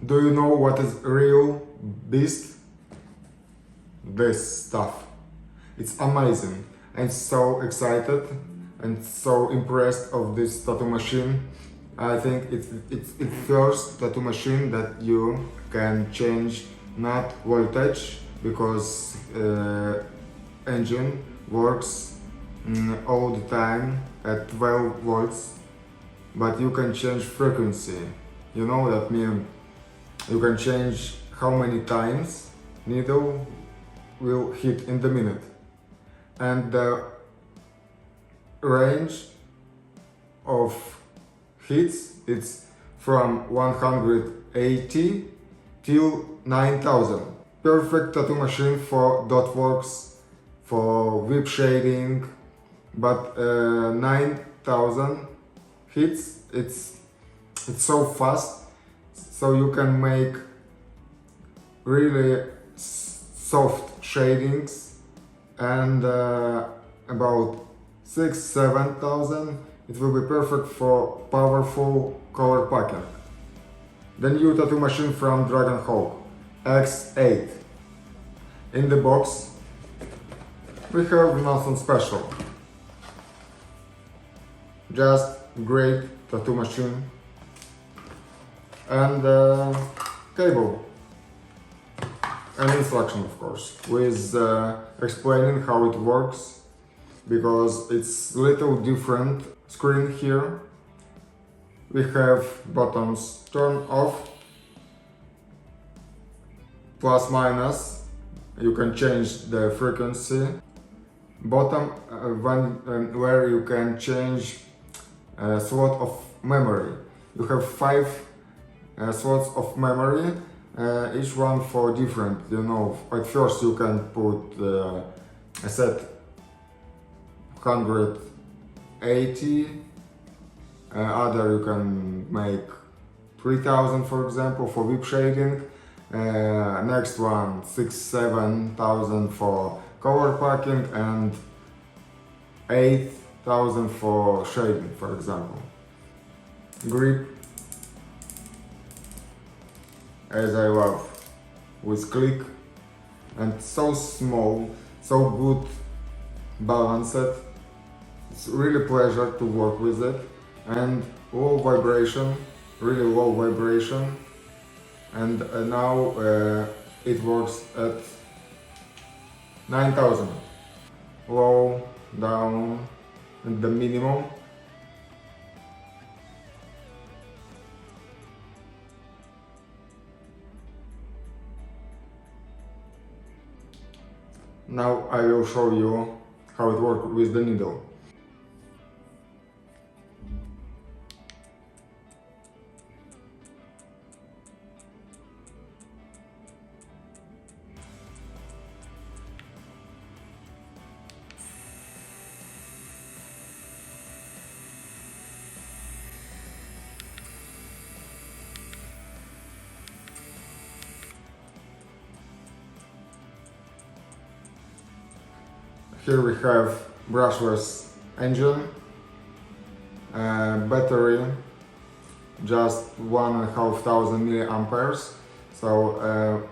Do you know what is real beast? This stuff. It's amazing. I'm so excited and so impressed of this tattoo machine. I think it's first tattoo machine that you can change not voltage, because engine works all the time at 12 volts, but you can change frequency. You know that means you can change how many times needle will hit in the minute, and the range of hits it's from 180 till 9000. Perfect tattoo machine for dot works, for whip shading, but 9000 hits, it's so fast, so you can make really soft shadings, and about 6-7,000 it will be perfect for powerful color packing. The new tattoo machine from Dragonhawk X8. In the box we have nothing special, just great tattoo machine and cable and instruction, of course, with explaining how it works, because it's little different screen here. We have buttons turn off, plus minus, you can change the frequency, bottom where you can change slot of memory. You have 5 slots of memory, each one for different, you know. At first you can put a set 180, other you can make 3000, for example, for whip shading, next one 6-7,000 for color packing, and 8,000 for shading, for example. Grip, as I love, with click, and so small, so good balanced. It's really pleasure to work with it, and low vibration, really low vibration, and now it works at 9000. Low, down, and the minimum. Now I will show you how it works with the needle. Here we have brushless engine, battery just 1,500 milliamperes. So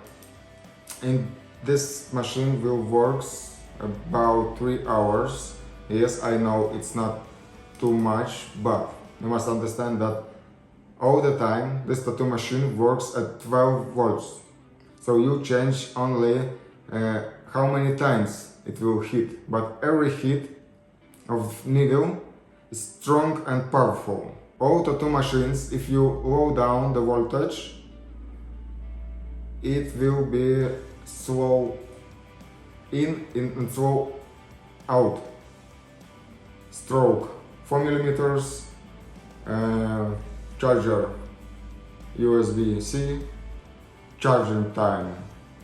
in this machine will works about 3 hours. Yes, I know it's not too much, but you must understand that all the time this tattoo machine works at 12 volts. So you change only how many times it will hit, but every hit of needle is strong and powerful. All tattoo machines, if you low down the voltage, it will be slow in and slow out. Stroke 4 millimeters, charger USB-C, charging time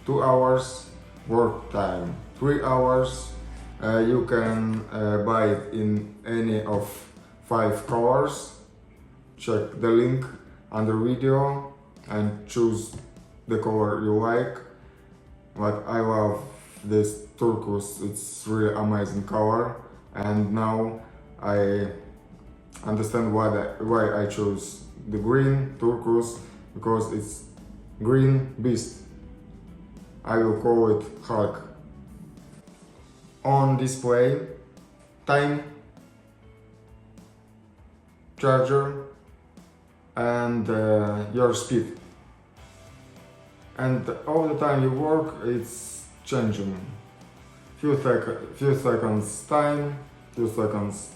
2 hours, work time 3 hours. You can buy it in any of 5 colors. Check the link under video and choose the color you like. But I love this turquoise, it's really amazing color, and now I understand why I chose the green turquoise, because it's green beast. I will call it Hulk. On display, time, charger, and your speed. And all the time you work, it's changing. Few seconds time, few seconds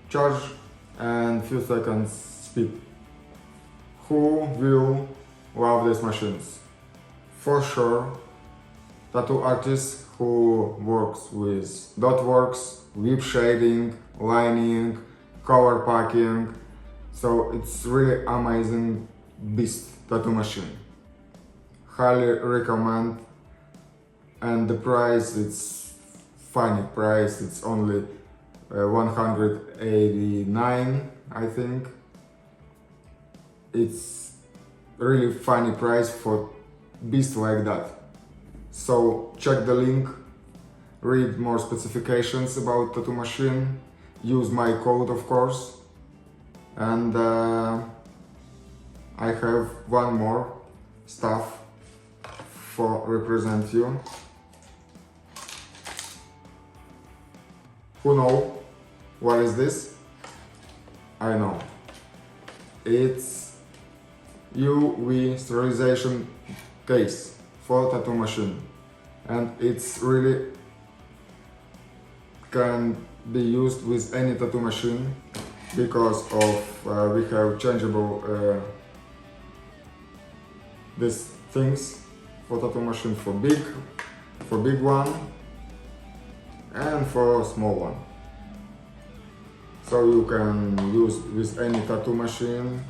charge, and few seconds speed. Who will love these machines? For sure, tattoo artists who works with dot works, lip shading, lining, color packing. So it's really amazing beast tattoo machine. Highly recommend, and the price, it's funny price, it's only 189, I think. It's really funny price for beast like that. So check the link, read more specifications about tattoo machine, use my code of course, and I have one more stuff for represent you. Who know what is this? I know. It's UV sterilization case for tattoo machine, and it's really can be used with any tattoo machine because of we have changeable these things for tattoo machine for big one and for small one. So you can use with any tattoo machine.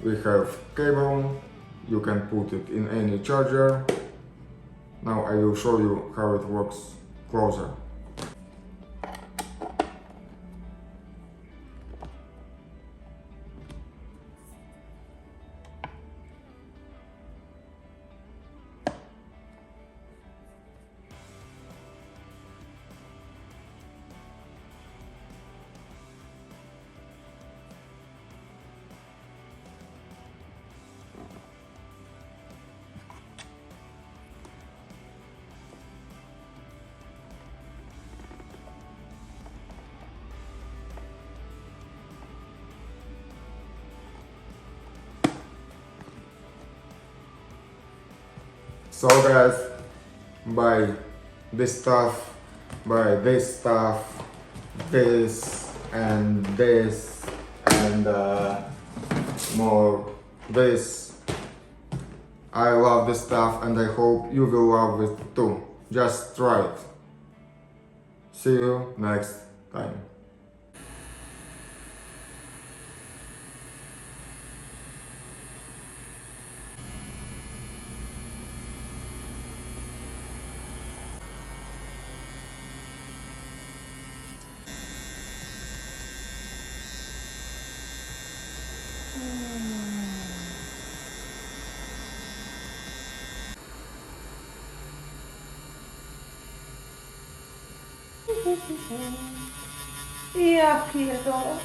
We have cable, you can put it in any charger. Now I will show you how it works closer. So guys, buy this stuff, buy this stuff, this and more this. I love this stuff and I hope you will love it too. Just try it. See you next time. Ja pierdolę.